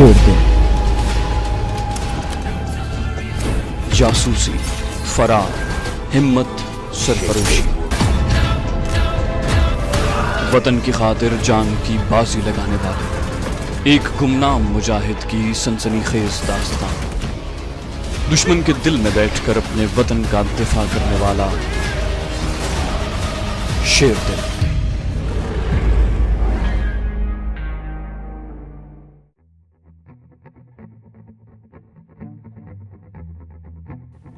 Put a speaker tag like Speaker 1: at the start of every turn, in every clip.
Speaker 1: शेर दिल, जासूसी, फरार, हिम्मत, सरफरोशी, वतन की खातिर जान की बाजी लगाने वाले एक गुमनाम मुजाहिद की सनसनीखेज दास्तान, दुश्मन के दिल में बैठकर अपने वतन का दिफा करने वाला शेर दिल।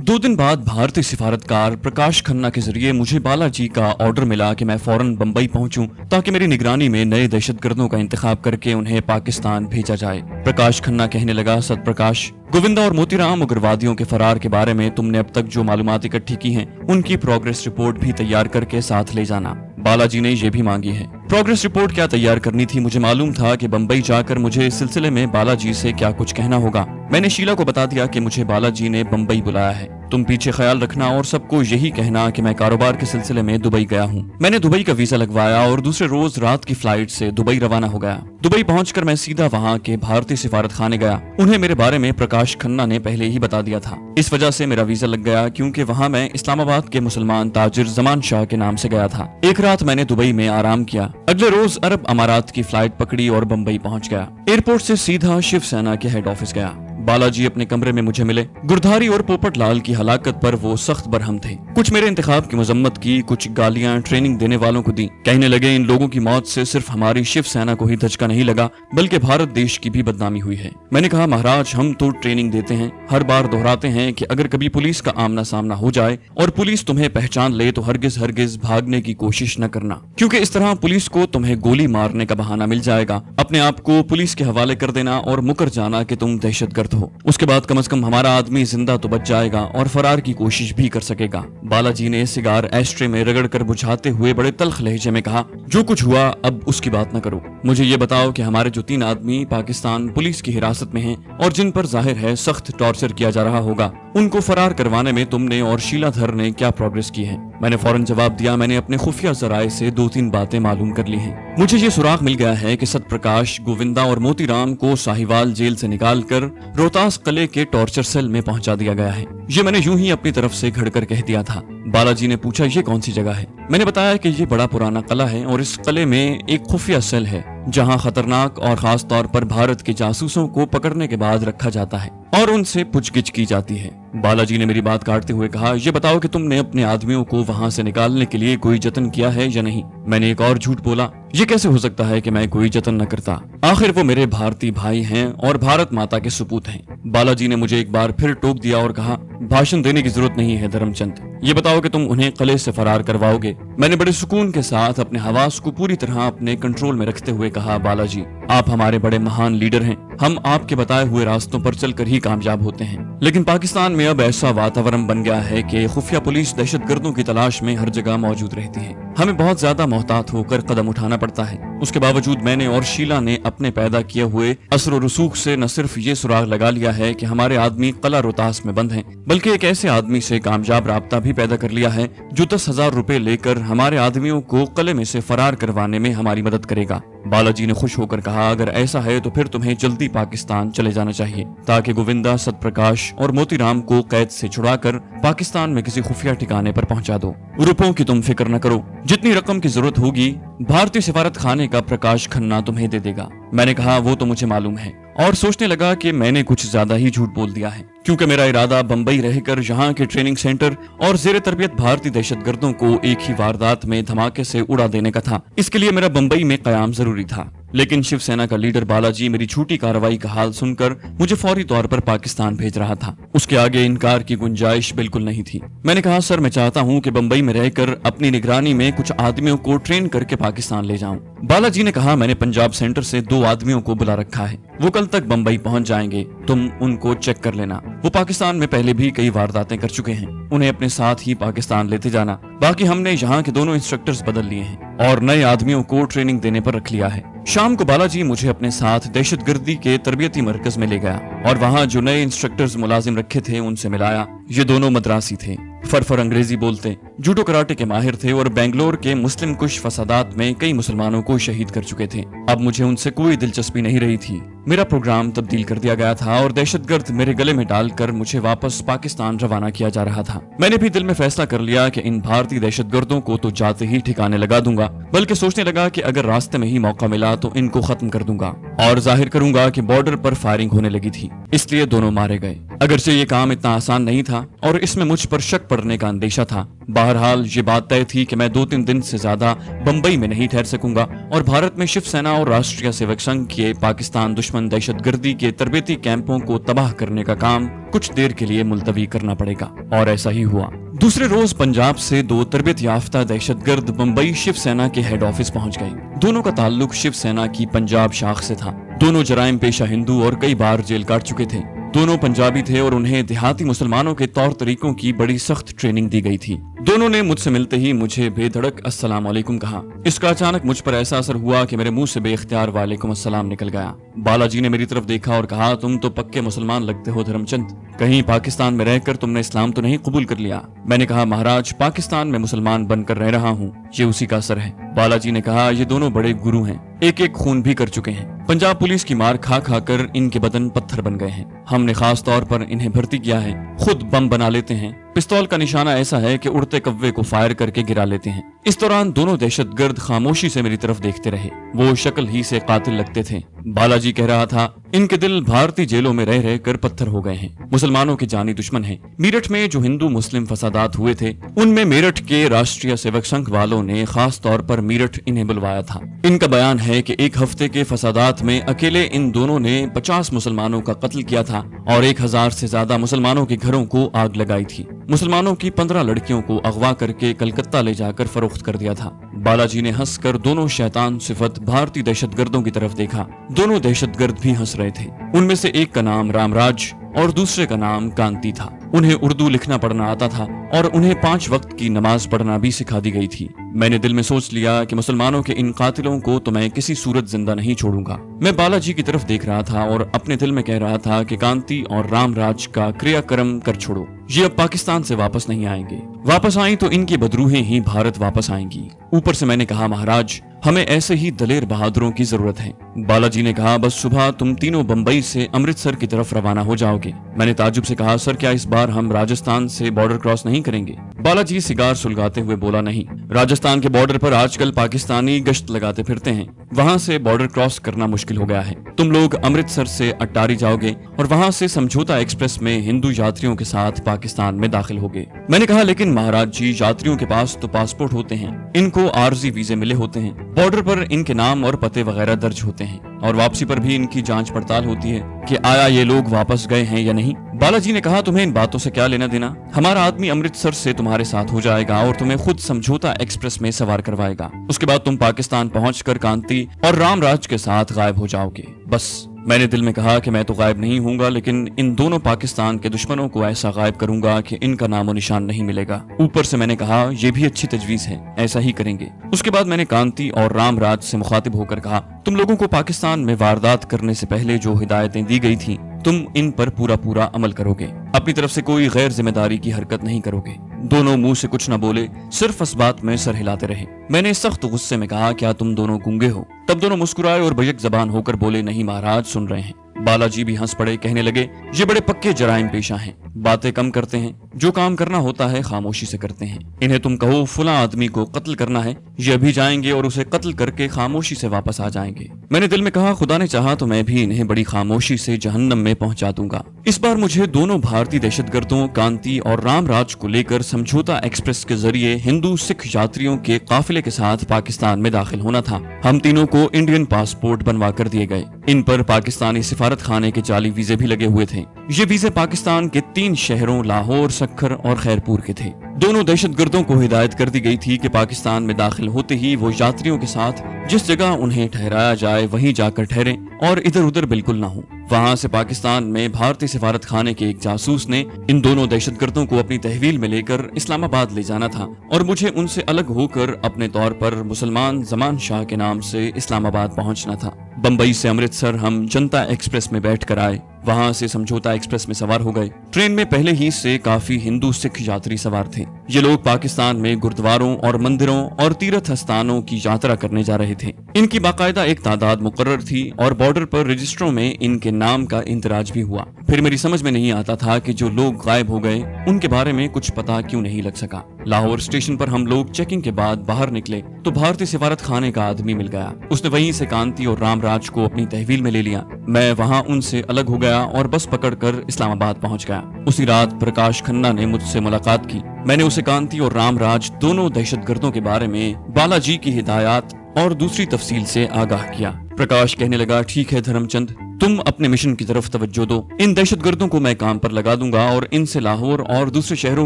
Speaker 1: दो दिन बाद भारतीय सिफारतकार प्रकाश खन्ना के जरिए मुझे बालाजी का ऑर्डर मिला कि मैं फौरन बंबई पहुंचूं ताकि मेरी निगरानी में नए दहशतगर्दों का इंतखाब करके उन्हें पाकिस्तान भेजा जाए। प्रकाश खन्ना कहने लगा, सतप्रकाश, गोविंदा और मोतीराम उग्रवादियों के फरार के बारे में तुमने अब तक जो मालूमात इकट्ठी की हैं, उनकी प्रोग्रेस रिपोर्ट भी तैयार करके साथ ले जाना। बालाजी ने ये भी मांगी है। प्रोग्रेस रिपोर्ट क्या तैयार करनी थी? मुझे मालूम था कि बंबई जाकर मुझे इस सिलसिले में बालाजी से क्या कुछ कहना होगा। मैंने शीला को बता दिया कि मुझे बालाजी ने बंबई बुलाया है। तुम पीछे ख्याल रखना और सबको यही कहना कि मैं कारोबार के सिलसिले में दुबई गया हूँ। मैंने दुबई का वीजा लगवाया और दूसरे रोज रात की फ्लाइट से दुबई रवाना हो गया। दुबई पहुंचकर मैं सीधा वहाँ के भारतीय सिफारत खाने गया। उन्हें मेरे बारे में प्रकाश खन्ना ने पहले ही बता दिया था। इस वजह से मेरा वीजा लग गया क्योंकि वहाँ मैं इस्लामाबाद के मुसलमान ताजिर जमान शाह के नाम से गया था। एक रात मैंने दुबई में आराम किया। अगले रोज अरब अमारात की फ्लाइट पकड़ी और बंबई पहुंच गया। एयरपोर्ट से सीधा शिवसेना के हेड ऑफिस गया। बालाजी अपने कमरे में मुझे मिले। गुरधारी और पोपट लाल की हलाकत पर वो सख्त बरहम थे। कुछ मेरे इंतखाब की मजम्मत की, कुछ गालियां ट्रेनिंग देने वालों को दी। कहने लगे, इन लोगों की मौत से सिर्फ हमारी शिवसेना को ही धचका नहीं लगा बल्कि भारत देश की भी बदनामी हुई है। मैंने कहा, महाराज, हम तो ट्रेनिंग देते हैं, हर बार दोहराते हैं कि अगर कभी पुलिस का आमना सामना हो जाए और पुलिस तुम्हें पहचान ले तो हरगिज हरगिज भागने की कोशिश न करना, क्योंकि इस तरह पुलिस को तुम्हें गोली मारने का बहाना मिल जाएगा। अपने आप को पुलिस के हवाले कर देना और मुकर जाना कि तुम दहशतगर्द हो। उसके बाद कम से कम हमारा आदमी जिंदा तो बच जाएगा और फरार की कोशिश भी कर सकेगा। बालाजी ने सिगार एस्ट्रे में रगड़ कर बुझाते हुए बड़े तल्ख लहजे में कहा, जो कुछ हुआ अब उसकी बात न करो। मुझे ये बताओ कि हमारे जो 3 आदमी पाकिस्तान पुलिस की हिरासत में हैं और जिन पर जाहिर है सख्त टॉर्चर किया जा रहा होगा, उनको फरार करवाने में तुमने और शीलाधर ने क्या प्रोग्रेस की है? मैंने फौरन जवाब दिया, मैंने अपने खुफिया जराए से 2-3 बातें मालूम कर ली हैं। मुझे ये सुराग मिल गया है कि सतप्रकाश, गोविंदा और मोतीराम को साहिवाल जेल से निकालकर रोहतास किले के टॉर्चर सेल में पहुंचा दिया गया है। ये मैंने यूं ही अपनी तरफ से घड़कर कह दिया था। बालाजी ने पूछा, ये कौन सी जगह है? मैंने बताया कि ये बड़ा पुराना किला है और इस किले में एक खुफिया सेल है जहां खतरनाक और खास तौर पर भारत के जासूसों को पकड़ने के बाद रखा जाता है और उनसे पूछगिछ की जाती है। बालाजी ने मेरी बात काटते हुए कहा, ये बताओ कि तुमने अपने आदमियों को वहां से निकालने के लिए कोई जतन किया है या नहीं? मैंने एक और झूठ बोला, ये कैसे हो सकता है कि मैं कोई जतन न करता? आखिर वो मेरे भारतीय भाई हैं और भारत माता के सुपूत हैं। बालाजी ने मुझे एक बार फिर टोक दिया और कहा, भाषण देने की जरूरत नहीं है धर्मचंद, ये बताओ कि तुम उन्हें किले से फरार करवाओगे? मैंने बड़े सुकून के साथ अपने हवास को पूरी तरह अपने कंट्रोल में रखते हुए कहा, बालाजी, आप हमारे बड़े महान लीडर हैं, हम आपके बताए हुए रास्तों पर चलकर ही कामयाब होते हैं। लेकिन पाकिस्तान में अब ऐसा वातावरण बन गया है कि खुफिया पुलिस दहशतगर्दों की तलाश में हर जगह मौजूद रहती है। हमें बहुत ज्यादा मोहतात होकर कदम उठाना पड़ता है। उसके बावजूद मैंने और शीला ने अपने पैदा किए हुए असर और रसूख से न सिर्फ ये सुराग लगा लिया है कि हमारे आदमी किला रोहतास में बंद हैं, बल्कि एक ऐसे आदमी से कामयाब राब्ता भी पैदा कर लिया है जो 10,000 रुपए लेकर हमारे आदमियों को किले में से फरार करवाने में हमारी मदद करेगा। बालाजी ने खुश होकर कहा, अगर ऐसा है तो फिर तुम्हें जल्दी पाकिस्तान चले जाना चाहिए ताकि गोविंदा, सतप्रकाश और मोतीराम को कैद से छुड़ाकर पाकिस्तान में किसी खुफिया ठिकाने पर पहुंचा दो। रुपयों की तुम फिक्र न करो, जितनी रकम की जरूरत होगी भारतीय सिफारत खाने का प्रकाश खन्ना तुम्हें दे देगा। मैंने कहा, वो तो मुझे मालूम है, और सोचने लगा कि मैंने कुछ ज्यादा ही झूठ बोल दिया है, क्योंकि मेरा इरादा बंबई रहकर यहाँ के ट्रेनिंग सेंटर और जेर तरबियत भारतीय दहशतगर्दों को एक ही वारदात में धमाके से उड़ा देने का था। इसके लिए मेरा बंबई में कयाम जरूरी था। लेकिन शिवसेना का लीडर बालाजी मेरी झूठी कार्रवाई का हाल सुनकर मुझे फौरी तौर पर पाकिस्तान भेज रहा था। उसके आगे इनकार की गुंजाइश बिल्कुल नहीं थी। मैंने कहा, सर, मैं चाहता हूँ कि बंबई में रहकर अपनी निगरानी में कुछ आदमियों को ट्रेन करके पाकिस्तान ले जाऊं। बालाजी ने कहा, मैंने पंजाब सेंटर से 2 आदमियों को बुला रखा है, वो कल तक बंबई पहुंच जाएंगे, तुम उनको चेक कर लेना। वो पाकिस्तान में पहले भी कई वारदातें कर चुके हैं, उन्हें अपने साथ ही पाकिस्तान लेते जाना। बाकी हमने यहाँ के दोनों इंस्ट्रक्टर्स बदल लिए हैं और नए आदमियों को ट्रेनिंग देने पर रख लिया है। शाम को बालाजी मुझे अपने साथ दहशतगर्दी के तरबियती मरकज में ले गया और वहाँ जो नए इंस्ट्रक्टर्स मुलाजिम रखे थे उनसे मिलाया। ये दोनों मद्रासी थे, फरफर अंग्रेजी बोलते, जूडो कराटे के माहिर थे और बेंगलोर के मुस्लिम कुश फसादात में कई मुसलमानों को शहीद कर चुके थे। अब मुझे उनसे कोई दिलचस्पी नहीं रही थी। मेरा प्रोग्राम तब्दील कर दिया गया था और दहशतगर्द मेरे गले में डालकर मुझे वापस पाकिस्तान रवाना किया जा रहा था। मैंने भी दिल में फैसला कर लिया कि इन भारतीय दहशतगर्दों को तो जाते ही ठिकाने लगा दूंगा, बल्कि सोचने लगा कि अगर रास्ते में ही मौका मिला तो इनको खत्म कर दूंगा और जाहिर करूंगा कि बॉर्डर पर फायरिंग होने लगी थी, इसलिए दोनों मारे गए। अगरचे ये काम इतना आसान नहीं था और इसमें मुझ पर शक पड़ने का अंदेशा था। बहरहाल ये बात तय थी कि मैं 2-3 दिन से ज्यादा बंबई में नहीं ठहर सकूंगा और भारत में शिवसेना और राष्ट्रीय सेवक संघ के पाकिस्तान दुश्मन दहशतगर्दी के तरबेती कैंपों को तबाह करने का काम कुछ देर के लिए मुलतवी करना पड़ेगा, और ऐसा ही हुआ। दूसरे रोज पंजाब से 2 तरबियत याफ्ता दहशतगर्द बंबई शिवसेना के हेड ऑफिस पहुंच गए। दोनों का ताल्लुक शिवसेना की पंजाब शाख से था। दोनों जराइम पेशा हिंदू और कई बार जेल काट चुके थे। दोनों पंजाबी थे और उन्हें देहाती मुसलमानों के तौर तरीकों की बड़ी सख्त ट्रेनिंग दी गई थी। दोनों ने मुझसे मिलते ही मुझे बेधड़क अस्सलाम वालेकुम कहा। इसका अचानक मुझ पर ऐसा असर हुआ कि मेरे मुंह से बेइख्तियार वालेकुम अस्सलाम निकल गया। बालाजी ने मेरी तरफ देखा और कहा, तुम तो पक्के मुसलमान लगते हो धर्मचंद, कहीं पाकिस्तान में रहकर तुमने इस्लाम तो नहीं कबूल कर लिया? मैंने कहा, महाराज पाकिस्तान में मुसलमान बनकर रह रहा हूँ, ये उसी का असर है। बालाजी ने कहा, ये दोनों बड़े गुरु हैं, एक एक खून भी कर चुके हैं। पंजाब पुलिस की मार खा खा कर इनके बदन पत्थर बन गए हैं। हमने खास तौर पर इन्हें भर्ती किया है, खुद बम बना लेते हैं। पिस्तौल का निशाना ऐसा है कि उड़ते कव्वे को फायर करके गिरा लेते हैं। इस दौरान दोनों दहशतगर्द खामोशी से मेरी तरफ देखते रहे। वो शक्ल ही से कातिल लगते थे। बालाजी कह रहा था, इनके दिल भारतीय जेलों में रह रह कर पत्थर हो गए हैं, मुसलमानों के जानी दुश्मन हैं। मेरठ में जो हिंदू मुस्लिम फसादात हुए थे, उनमें मेरठ के राष्ट्रीय सेवक संघ वालों ने खास तौर पर मेरठ इन्हें बुलवाया था। इनका बयान है कि एक हफ्ते के फसादात में अकेले इन दोनों ने 50 मुसलमानों का कत्ल किया था और 1000 से ज्यादा मुसलमानों के घरों को आग लगाई थी। मुसलमानों की 15 लड़कियों को अगवा करके कलकत्ता ले जाकर फरोख्त कर दिया था। बालाजी ने हंसकर दोनों शैतान सिफत भारतीय दहशतगर्दों की तरफ देखा। दोनों दहशतगर्द भी हंस रहे थे। उनमें से एक का नाम रामराज और दूसरे का नाम कांति था। उन्हें उर्दू लिखना पढ़ना आता था और उन्हें 5 वक्त की नमाज पढ़ना भी सिखा दी गई थी। मैंने दिल में सोच लिया कि मुसलमानों के इन कातिलों को तो मैं किसी सूरत जिंदा नहीं छोड़ूंगा। मैं बालाजी की तरफ देख रहा था और अपने दिल में कह रहा था कि कांति और रामराज का क्रियाक्रम कर छोड़ो, ये अब पाकिस्तान से वापस नहीं आएंगे। वापस आई तो इनकी बदरूहें ही भारत वापस आएंगी। ऊपर से मैंने कहा, महाराज हमें ऐसे ही दलेर बहादुरों की जरूरत है। बालाजी ने कहा, बस सुबह तुम तीनों बंबई से अमृतसर की तरफ रवाना हो जाओगे। मैंने ताजुब से कहा, सर क्या इस बार हम राजस्थान से बॉर्डर क्रॉस नहीं करेंगे? बालाजी सिगार सुलगाते हुए बोला, नहीं, राजस्थान के बॉर्डर पर आजकल पाकिस्तानी गश्त लगाते फिरते हैं, वहाँ से बॉर्डर क्रॉस करना मुश्किल हो गया है। तुम लोग अमृतसर से अट्टारी जाओगे और वहाँ से समझौता एक्सप्रेस में हिंदू यात्रियों के साथ पाकिस्तान में दाखिल होगे। मैंने कहा, लेकिन महाराज जी यात्रियों के पास तो पासपोर्ट होते हैं, इनको आरजी वीजे मिले होते हैं, बॉर्डर पर इनके नाम और पते वगैरह दर्ज होते हैं और वापसी पर भी इनकी जांच पड़ताल होती है कि आया ये लोग वापस गए हैं या नहीं। बालाजी ने कहा, तुम्हें इन बातों से क्या लेना देना? हमारा आदमी अमृतसर से तुम्हारे साथ हो जाएगा और तुम्हें खुद समझौता एक्सप्रेस में सवार करवाएगा। उसके बाद तुम पाकिस्तान पहुंचकर कांति और रामराज के साथ गायब हो जाओगे। बस मैंने दिल में कहा कि मैं तो गायब नहीं होऊंगा, लेकिन इन दोनों पाकिस्तान के दुश्मनों को ऐसा गायब करूंगा कि इनका नामो निशान नहीं मिलेगा। ऊपर से मैंने कहा, यह भी अच्छी तजवीज है, ऐसा ही करेंगे। उसके बाद मैंने कांति और रामराज से मुखातिब होकर कहा, तुम लोगों को पाकिस्तान में वारदात करने से पहले जो हिदायतें दी गई थी, तुम इन पर पूरा पूरा अमल करोगे, अपनी तरफ से कोई गैर जिम्मेदारी की हरकत नहीं करोगे। दोनों मुंह से कुछ न बोले, सिर्फ इस बात में सर हिलाते रहे। मैंने सख्त गुस्से में कहा, क्या तुम दोनों गूंगे हो? तब दोनों मुस्कुराए और बैक जबान होकर बोले, नहीं महाराज, सुन रहे हैं। बालाजी भी हंस पड़े, कहने लगे, ये बड़े पक्के जराइम पेशा हैं, बातें कम करते हैं, जो काम करना होता है खामोशी से करते हैं। इन्हें तुम कहो फुला आदमी को कत्ल करना है, ये अभी जाएंगे और उसे कत्ल करके खामोशी से वापस आ जाएंगे। मैंने दिल में कहा, खुदा ने चाहा तो मैं भी इन्हें बड़ी खामोशी से जहन्नम में पहुंचा दूंगा। इस बार मुझे दोनों भारतीय दहशतगर्दों कांति और रामराज को लेकर समझौता एक्सप्रेस के जरिए हिंदू सिख यात्रियों के काफिले के साथ पाकिस्तान में दाखिल होना था। हम तीनों को इंडियन पासपोर्ट बनवा कर दिए गए। इन पर पाकिस्तानी सिफारत खाने के जाली वीजे भी लगे हुए थे। ये वीजे पाकिस्तान के 3 शहरों लाहौर, सक्खर और खैरपुर के थे। दोनों दहशतगर्दों को हिदायत कर दी गई थी कि पाकिस्तान में दाखिल होते ही वो यात्रियों के साथ जिस जगह उन्हें ठहराया जाए वहीं जाकर ठहरें और इधर उधर बिल्कुल ना हो। वहां से पाकिस्तान में भारतीय सिफारत खाने के एक जासूस ने इन दोनों दहशतगर्दों को अपनी तहवील में लेकर इस्लामाबाद ले जाना था और मुझे उनसे अलग होकर अपने तौर पर मुसलमान जमान शाह के नाम से इस्लामाबाद पहुंचना था। बम्बई से अमृतसर हम जनता एक्सप्रेस में बैठ कर आए। वहां से समझौता एक्सप्रेस में सवार हो गए। ट्रेन में पहले ही से काफी हिंदू सिख यात्री सवार थे। ये लोग पाकिस्तान में गुरुद्वारों और मंदिरों और तीर्थ स्थानों की यात्रा करने जा रहे थे। इनकी बाकायदा एक तादाद मुकर्रर थी और बॉर्डर पर रजिस्टरों में इनके नाम का इंदराज भी हुआ। फिर मेरी समझ में नहीं आता था कि जो लोग गायब हो गए उनके बारे में कुछ पता क्यों नहीं लग सका। लाहौर स्टेशन पर हम लोग चेकिंग के बाद बाहर निकले तो भारतीय सिफारत खाने का आदमी मिल गया। उसने वहीं से कांति और रामराज को अपनी तहवील में ले लिया। मैं वहां उनसे अलग हो गया और बस पकड़कर इस्लामाबाद पहुंच गया। उसी रात प्रकाश खन्ना ने मुझसे मुलाकात की। मैंने उसे कांति और रामराज दोनों दहशतगर्दों के बारे में बालाजी की हिदायत और दूसरी तफसील से आगाह किया। प्रकाश कहने लगा, ठीक है धर्मचंद, तुम अपने मिशन की तरफ तवज्जो दो। इन दहशतगर्दों को मैं काम पर लगा दूंगा और इनसे लाहौर और दूसरे शहरों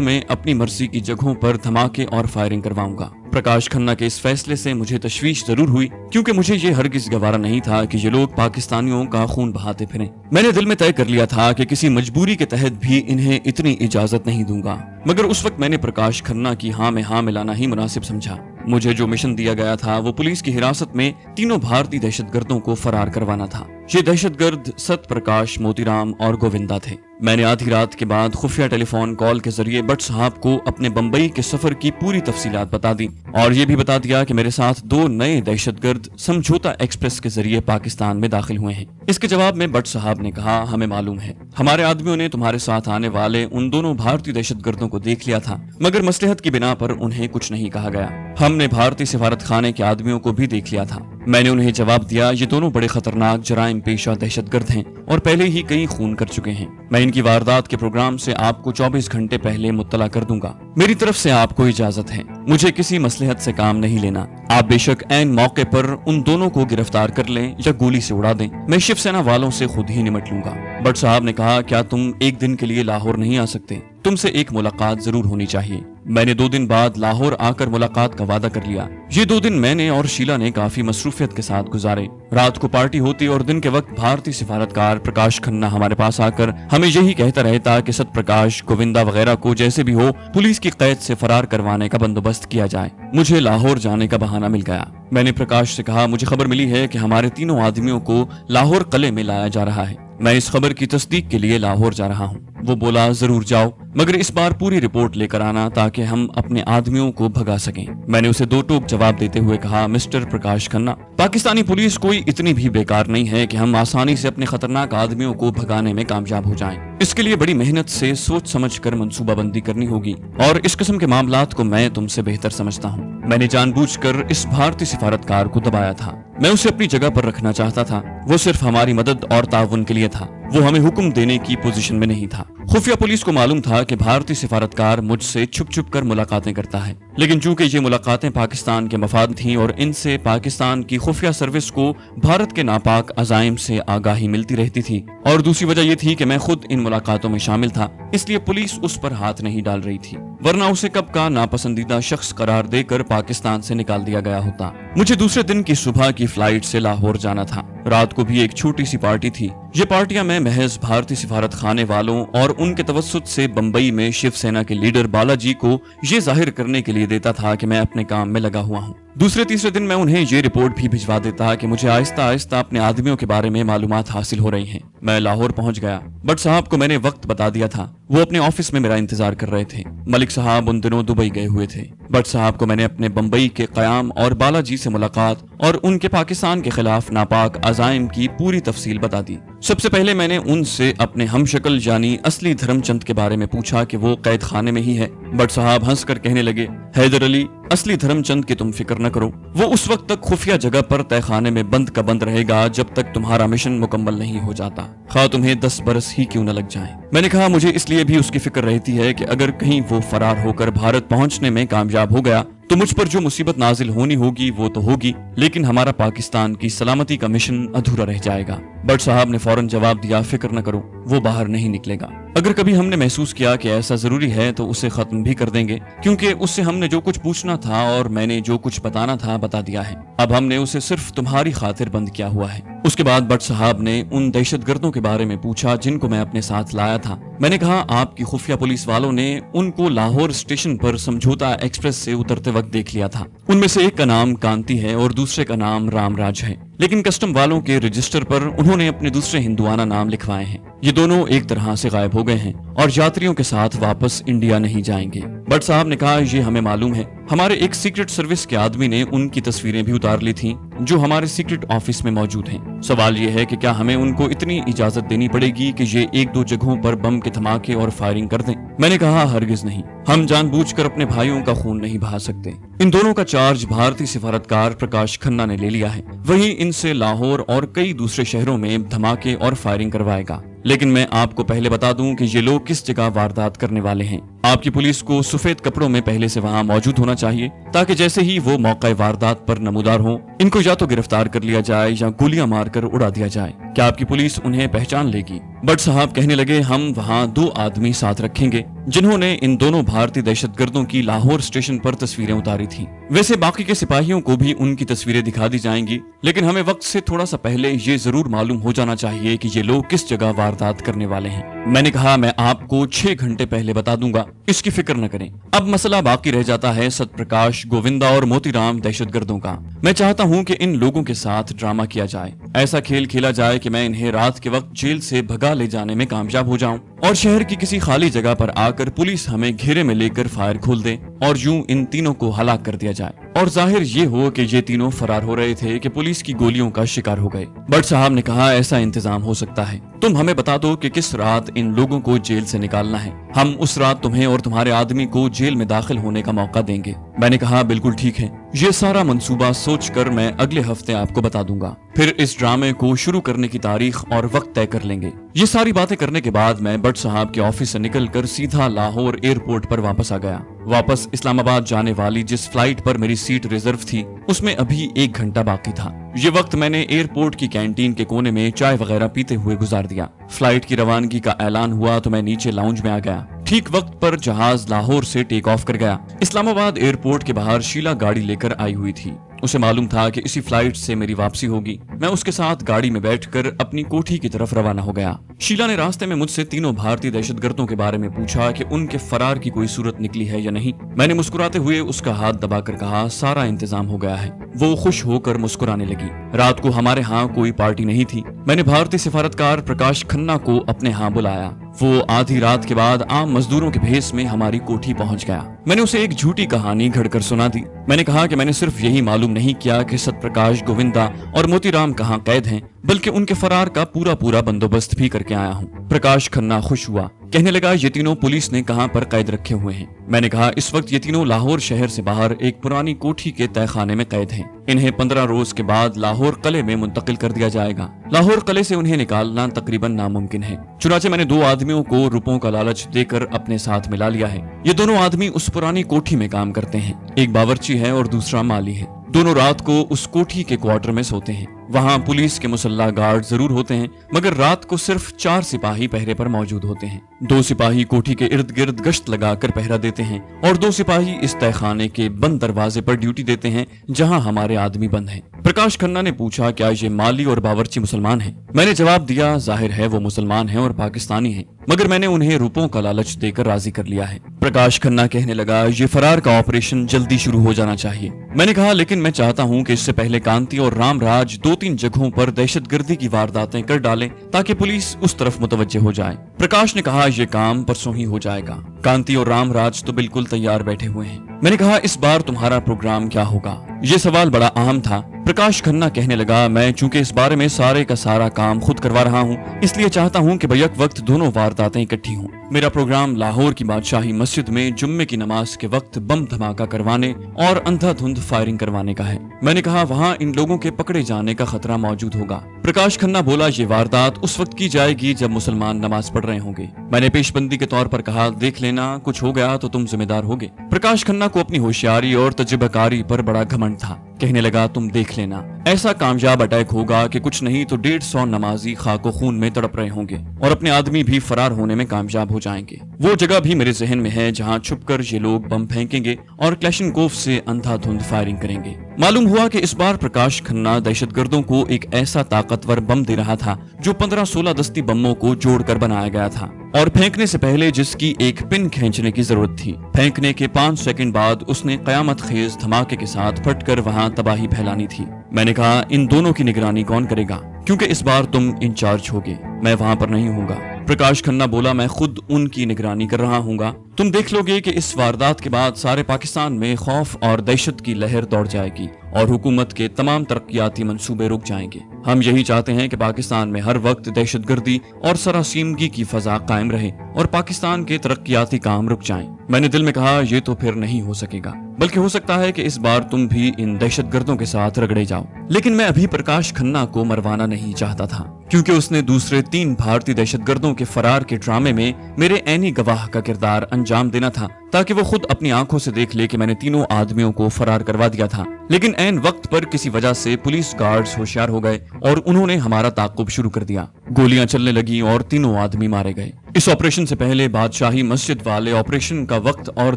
Speaker 1: में अपनी मर्जी की जगहों पर धमाके और फायरिंग करवाऊंगा। प्रकाश खन्ना के इस फैसले से मुझे तशवीश जरूर हुई, क्योंकि मुझे ये हरगिज गवारा नहीं था कि ये लोग पाकिस्तानियों का खून बहाते फिरें। मैंने दिल में तय कर लिया था कि किसी मजबूरी के तहत भी इन्हें इतनी इजाजत नहीं दूंगा। मगर उस वक्त मैंने प्रकाश खन्ना की हाँ में हाँ मिलाना ही मुनासिब समझा। मुझे जो मिशन दिया गया था वो पुलिस की हिरासत में तीनों भारतीय दहशतगर्दों को फरार करवाना था। ये दहशतगर्द सतप्रकाश, मोतीराम और गोविंदा थे। मैंने आधी रात के बाद खुफिया टेलीफोन कॉल के जरिए भट्ट साहब को अपने बम्बई के सफर की पूरी तफसीलात बता दी और ये भी बता दिया कि मेरे साथ 2 नए दहशतगर्द समझौता एक्सप्रेस के जरिए पाकिस्तान में दाखिल हुए हैं। इसके जवाब में भट्ट साहब ने कहा, हमें मालूम है, हमारे आदमियों ने तुम्हारे साथ आने वाले उन दोनों भारतीय दहशतगर्दों को देख लिया था, मगर मसलहत की बिना पर उन्हें कुछ नहीं कहा गया। हमने भारतीय सिफारत खाने के आदमियों को भी देख लिया था। मैंने उन्हें जवाब दिया, ये दोनों बड़े खतरनाक जराइम पेशा दहशतगर्द हैं और पहले ही कई खून कर चुके हैं। मैं इनकी वारदात के प्रोग्राम से आपको 24 घंटे पहले मुत्तला कर दूंगा। मेरी तरफ से आपको इजाजत है, मुझे किसी मसलहत से काम नहीं लेना। आप बेशक ऐन मौके पर उन दोनों को गिरफ्तार कर लें या गोली से उड़ा दें, मैं शिवसेना वालों से खुद ही निमट लूंगा। भट्ट साहब ने कहा, क्या तुम एक दिन के लिए लाहौर नहीं आ सकते? तुमसे एक मुलाकात जरूर होनी चाहिए। मैंने 2 दिन बाद लाहौर आकर मुलाकात का वादा कर लिया। ये 2 दिन मैंने और शीला ने काफी मसरूफियत के साथ गुजारे। रात को पार्टी होती और दिन के वक्त भारतीय सिफारतकार प्रकाश खन्ना हमारे पास आकर हमें यही कहता रहता कि सतप्रकाश, गोविंदा वगैरह को जैसे भी हो पुलिस की कैद से फरार करवाने का बंदोबस्त किया जाए। मुझे लाहौर जाने का बहाना मिल गया। मैंने प्रकाश से कहा, मुझे खबर मिली है कि हमारे तीनों आदमियों को लाहौर किले में लाया जा रहा है। मैं इस खबर की तस्दीक के लिए लाहौर जा रहा हूँ। वो बोला, जरूर जाओ, मगर इस बार पूरी रिपोर्ट लेकर आना ताकि हम अपने आदमियों को भगा सकें। मैंने उसे 2 टोक जवाब देते हुए कहा, मिस्टर प्रकाश खन्ना, पाकिस्तानी पुलिस कोई इतनी भी बेकार नहीं है कि हम आसानी से अपने खतरनाक आदमियों को भगाने में कामयाब हो जाएं। इसके लिए बड़ी मेहनत से सोच समझ कर मंसूबाबंदी करनी होगी और इस किस्म के मामलात को मैं तुमसे बेहतर समझता हूँ। मैंने जानबूझकर इस भारतीय सिफारतकार को दबाया था। मैं उसे अपनी जगह पर रखना चाहता था। वो सिर्फ हमारी मदद और ताउन के लिए था। वो हमें हुक्म देने की पोजीशन में नहीं था। खुफिया पुलिस को मालूम था कि भारतीय सिफारतकार मुझसे छुप छुप कर मुलाकातें करता है, लेकिन चूंकि ये मुलाकातें पाकिस्तान के मफाद थीं और इनसे पाकिस्तान की खुफिया सर्विस को भारत के नापाक अजाइम से आगाही मिलती रहती थी और दूसरी वजह यह थी कि मैं खुद इन मुलाकातों में शामिल था, इसलिए पुलिस उस पर हाथ नहीं डाल रही थी, वरना उसे कब का नापसंदीदा शख्स करार देकर पाकिस्तान से निकाल दिया गया होता। मुझे दूसरे दिन की सुबह की फ्लाइट से लाहौर जाना था। रात को भी एक छोटी सी पार्टी थी। ये पार्टियां मैं महज भारतीय सिफारत खाने वालों और उनके तवस्सुत से बम्बई में शिवसेना के लीडर बालाजी को ये जाहिर करने के लिए देता था कि मैं अपने काम में लगा हुआ हूँ। दूसरे तीसरे दिन मैं उन्हें ये रिपोर्ट भी भिजवा देता कि मुझे आहिस्ता आहिस्ता अपने आदमियों के बारे में मालूमात हासिल हो रही हैं। मैं लाहौर पहुंच गया। भट्ट साहब को मैंने वक्त बता दिया था। वो अपने ऑफिस में मेरा इंतजार कर रहे थे। मलिक साहब उन दिनों दुबई गए हुए थे। भट्ट साहब को मैंने अपने बम्बई के क़याम और बालाजी से मुलाकात और उनके पाकिस्तान के खिलाफ नापाक अज़ाइम की पूरी तफसील बता दी। सबसे पहले मैंने उनसे अपने हमशक्ल यानी असली धर्मचंद के बारे में पूछा कि वो कैद खाने में ही है। भट्ट साहब हंस कर कहने लगे, हैदर अली, असली धर्मचंद की तुम फिक्र न करो, वो उस वक्त तक खुफिया जगह पर तय खाने में बंद का बंद रहेगा जब तक तुम्हारा मिशन मुकम्मल नहीं हो जाता, खा तुम्हें 10 बरस ही क्यों न लग जाएं। मैंने कहा, मुझे इसलिए भी उसकी फिक्र रहती है कि अगर कहीं वो फरार होकर भारत पहुंचने में कामयाब हो गया तो मुझ पर जो मुसीबत नाजिल होनी होगी वो तो होगी, लेकिन हमारा पाकिस्तान की सलामती का मिशन अधूरा रह जाएगा। भट्ट साहब ने फौरन जवाब दिया, फिक्र न करो, वो बाहर नहीं निकलेगा। अगर कभी हमने महसूस किया कि ऐसा जरूरी है तो उसे खत्म भी कर देंगे, क्योंकि उससे हमने जो कुछ पूछना था और मैंने जो कुछ बताना था बता दिया है। अब हमने उसे सिर्फ तुम्हारी खातिर बंद किया हुआ है। उसके बाद भट्ट साहब ने उन दहशतगर्दों के बारे में पूछा जिनको मैं अपने साथ लाया था। मैंने कहा, आपकी खुफिया पुलिस वालों ने उनको लाहौर स्टेशन पर समझौता एक्सप्रेस से उतरते वक्त देख लिया था। उनमें से एक का नाम कांति है और दूसरे का नाम रामराज है। लेकिन कस्टम वालों के रजिस्टर पर उन्होंने अपने दूसरे हिंदुआना नाम लिखवाए हैं। ये दोनों एक तरह से गायब हो गए हैं और यात्रियों के साथ वापस इंडिया नहीं जाएंगे। भट्ट साहब ने कहा, ये हमें मालूम है। हमारे एक सीक्रेट सर्विस के आदमी ने उनकी तस्वीरें भी उतार ली थीं, जो हमारे सीक्रेट ऑफिस में मौजूद हैं। सवाल ये है कि क्या हमें उनको इतनी इजाजत देनी पड़ेगी कि ये एक दो जगहों पर बम के धमाके और फायरिंग कर दें? मैंने कहा, हरगिज नहीं। हम जानबूझकर अपने भाइयों का खून नहीं बहा सकते। इन दोनों का चार्ज भारतीय सिफारतकार प्रकाश खन्ना ने ले लिया है। वही इनसे लाहौर और कई दूसरे शहरों में धमाके और फायरिंग करवाएगा। लेकिन मैं आपको पहले बता दूं कि ये लोग किस जगह वारदात करने वाले हैं। आपकी पुलिस को सफेद कपड़ों में पहले से वहां मौजूद होना चाहिए, ताकि जैसे ही वो मौके वारदात पर नमूदार हो, इनको या तो गिरफ्तार कर लिया जाए या गोलियां मारकर उड़ा दिया जाए। क्या आपकी पुलिस उन्हें पहचान लेगी? भट्ट साहब कहने लगे, हम वहाँ 2 आदमी साथ रखेंगे जिन्होंने इन दोनों भारतीय दहशतगर्दों की लाहौर स्टेशन पर तस्वीरें उतारी थी। वैसे बाकी के सिपाहियों को भी उनकी तस्वीरें दिखा दी जाएंगी, लेकिन हमें वक्त से थोड़ा सा पहले ये जरूर मालूम हो जाना चाहिए कि ये लोग किस जगह वारदात करने वाले हैं। मैंने कहा, मैं आपको 6 घंटे पहले बता दूंगा, इसकी फिक्र न करें। अब मसला बाकी रह जाता है सत्यप्रकाश, गोविंदा और मोतीराम दहशतगर्दों का। मैं चाहता हूँ कि इन लोगों के साथ ड्रामा किया जाए, ऐसा खेल खेला जाए कि मैं इन्हें रात के वक्त जेल से भगा ले जाने में कामयाब हो जाऊं और शहर की किसी खाली जगह पर आकर पुलिस हमें घेरे में लेकर फायर खोल दे और यूं इन तीनों को हलाक कर दिया जाए और जाहिर ये हो कि ये तीनों फरार हो रहे थे कि पुलिस की गोलियों का शिकार हो गए। भट्ट साहब ने कहा, ऐसा इंतजाम हो सकता है। तुम हमें बता दो कि किस रात इन लोगों को जेल से निकालना है। हम उस रात तुम्हें और तुम्हारे आदमी को जेल में दाखिल होने का मौका देंगे। मैंने कहा, बिल्कुल ठीक है। ये सारा मंसूबा सोचकर मैं अगले हफ्ते आपको बता दूंगा। फिर इस ड्रामे को शुरू करने की तारीख और वक्त तय कर लेंगे। ये सारी बातें करने के बाद मैं भट्ट साहब के ऑफिस से निकलकर सीधा लाहौर एयरपोर्ट पर वापस आ गया। वापस इस्लामाबाद जाने वाली जिस फ्लाइट पर मेरी सीट रिजर्व थी, उसमें अभी 1 घंटा बाकी था। ये वक्त मैंने एयरपोर्ट की कैंटीन के कोने में चाय वगैरह पीते हुए गुजार दिया। फ्लाइट की रवानगी का ऐलान हुआ तो मैं नीचे लाउंज में आ गया। ठीक वक्त पर जहाज लाहौर से टेक ऑफ कर गया। इस्लामाबाद एयरपोर्ट के बाहर शीला गाड़ी लेकर आई हुई थी। उसे मालूम था कि इसी फ्लाइट से मेरी वापसी होगी। मैं उसके साथ गाड़ी में बैठकर अपनी कोठी की तरफ रवाना हो गया। शीला ने रास्ते में मुझसे तीनों भारतीय दहशतगर्दों के बारे में पूछा कि उनके फरार की कोई सूरत निकली है या नहीं। मैंने मुस्कुराते हुए उसका हाथ दबाकर कहा, सारा इंतजाम हो गया है। वो खुश होकर मुस्कुराने लगी। रात को हमारे यहाँ कोई पार्टी नहीं थी। मैंने भारतीय सिफारतकार प्रकाश खन्ना को अपने यहाँ बुलाया। वो आधी रात के बाद आम मजदूरों के भेस में हमारी कोठी पहुंच गया। मैंने उसे एक झूठी कहानी घड़कर सुना दी। मैंने कहा कि मैंने सिर्फ यही मालूम नहीं किया कि सत्यप्रकाश, गोविंदा और मोतीराम कहाँ कैद हैं, बल्कि उनके फरार का पूरा बंदोबस्त भी करके आया हूँ। प्रकाश खन्ना खुश हुआ, कहने लगा, ये तीनों पुलिस ने कहाँ पर कैद रखे हुए हैं? मैंने कहा, इस वक्त ये तीनों लाहौर शहर से बाहर एक पुरानी कोठी के तहखाने में कैद हैं। इन्हें 15 रोज के बाद लाहौर किले में मुंतकिल कर दिया जाएगा। लाहौर किले से उन्हें निकालना तकरीबन नामुमकिन है। चुनाचे मैंने 2 आदमियों को रुपयों का लालच देकर अपने साथ मिला लिया है। ये दोनों आदमी उस पुरानी कोठी में काम करते हैं। एक बावर्ची है और दूसरा माली है। दोनों रात को उस कोठी के क्वार्टर में सोते हैं। वहाँ पुलिस के मुसल्ला गार्ड जरूर होते हैं, मगर रात को सिर्फ 4 सिपाही पहरे पर मौजूद होते हैं। 2 सिपाही कोठी के इर्द गिर्द गश्त लगाकर पहरा देते हैं और 2 सिपाही इस तहखाने के बंद दरवाजे पर ड्यूटी देते हैं जहाँ हमारे आदमी बंद हैं। प्रकाश खन्ना ने पूछा, क्या ये माली और बावर्ची मुसलमान हैं? मैंने जवाब दिया, जाहिर है वो मुसलमान हैं और पाकिस्तानी हैं, मगर मैंने उन्हें रुपयों का लालच देकर राजी कर लिया है। प्रकाश खन्ना कहने लगा, ये फरार का ऑपरेशन जल्दी शुरू हो जाना चाहिए। मैंने कहा, लेकिन मैं चाहता हूँ कि इससे पहले कांति और रामराज 2-3 जगहों पर दहशतगर्दी की वारदातें कर डालें ताकि पुलिस उस तरफ मुतवज्जे हो जाए। प्रकाश ने कहा, यह काम परसों ही हो जाएगा। कांति और रामराज तो बिल्कुल तैयार बैठे हुए हैं। मैंने कहा, इस बार तुम्हारा प्रोग्राम क्या होगा? ये सवाल बड़ा अहम था। प्रकाश खन्ना कहने लगा, मैं चूंकि इस बारे में सारे का सारा काम खुद करवा रहा हूँ, इसलिए चाहता हूँ कि बैक वक्त दोनों वारदातें इकट्ठी हों। मेरा प्रोग्राम लाहौर की बादशाही मस्जिद में जुम्मे की नमाज के वक्त बम धमाका करवाने और अंधाधुंध फायरिंग करवाने का है। मैंने कहा, वहाँ इन लोगों के पकड़े जाने का खतरा मौजूद होगा। प्रकाश खन्ना बोला, ये वारदात उस वक्त की जाएगी जब मुसलमान नमाज पढ़ रहे होंगे। मैंने पेशबंदी के तौर पर कहा, देख लेना, कुछ हो गया तो तुम जिम्मेदार होगे। प्रकाश खन्ना को अपनी होशियारी और तजुर्बेकारी पर बड़ा घमंड था। कहने लगा, तुम देख लेना, ऐसा कामयाब अटैक होगा कि कुछ नहीं तो 150 नमाजी खाको खून में तड़प रहे होंगे और अपने आदमी भी फरार होने में कामयाब हो जाएंगे। वो जगह भी मेरे जहन में है जहाँ छुपकर ये लोग बम फेंकेंगे और क्लैशनकोफ से अंधाधुंध फायरिंग करेंगे। मालूम हुआ कि इस बार प्रकाश खन्ना दहशतगर्दों को एक ऐसा ताकतवर बम दे रहा था जो 15-16 दस्ती बमों को जोड़कर बनाया गया था और फेंकने से पहले जिसकी एक पिन खींचने की जरूरत थी। फेंकने के 5 सेकंड बाद उसने कयामत खेज धमाके के साथ फटकर वहां तबाही फैलानी थी। मैंने कहा, इन दोनों की निगरानी कौन करेगा, क्योंकि इस बार तुम इंचार्ज होगे, मैं वहां पर नहीं हूँगा। प्रकाश खन्ना बोला, मैं खुद उनकी निगरानी कर रहा हूँगा। तुम देख लोगे कि इस वारदात के बाद सारे पाकिस्तान में खौफ और दहशत की लहर दौड़ जाएगी और हुकूमत के तमाम तरक्याती मंसूबे रुक जाएंगे। हम यही चाहते हैं कि पाकिस्तान में हर वक्त दहशतगर्दी और सरासीमगी की फजा कायम रहे और पाकिस्तान के तरक्याती काम रुक जाएं। मैंने दिल में कहा, ये तो फिर नहीं हो सकेगा, बल्कि हो सकता है कि इस बार तुम भी इन दहशतगर्दों के साथ रगड़े जाओ। लेकिन मैं अभी प्रकाश खन्ना को मरवाना नहीं चाहता था, क्योंकि उसने दूसरे 3 भारतीय दहशतगर्दों के फरार के ड्रामे में मेरे ऐनी गवाह का किरदार अंजाम देना था, ताकि वो खुद अपनी आंखों से देख ले कि मैंने तीनों आदमियों को फरार करवा दिया था। लेकिन ऐन वक्त पर किसी वजह से पुलिस गार्ड्स होशियार हो गए और उन्होंने हमारा ताक़ुब शुरू कर दिया। गोलियां चलने लगी और तीनों आदमी मारे गए। इस ऑपरेशन से पहले बादशाही मस्जिद वाले ऑपरेशन का वक्त और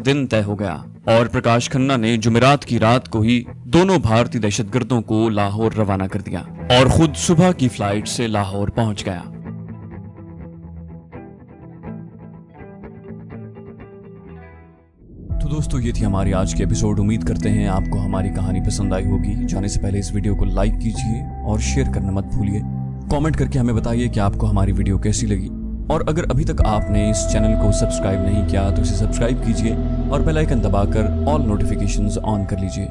Speaker 1: दिन तय हो गया और प्रकाश खन्ना ने जुमेरात की रात को ही दोनों भारतीय दहशतगर्दों को लाहौर रवाना कर दिया और खुद सुबह की फ्लाइट से लाहौर पहुंच गया। तो दोस्तों, ये थी हमारी आज की एपिसोड। उम्मीद करते हैं आपको हमारी कहानी पसंद आई होगी। जाने से पहले इस वीडियो को लाइक कीजिए और शेयर करना मत भूलिए। कमेंट करके हमें बताइए कि आपको हमारी वीडियो कैसी लगी, और अगर अभी तक आपने इस चैनल को सब्सक्राइब नहीं किया तो इसे सब्सक्राइब कीजिए और बेल आइकन दबाकर ऑल नोटिफिकेशंस ऑन कर लीजिए।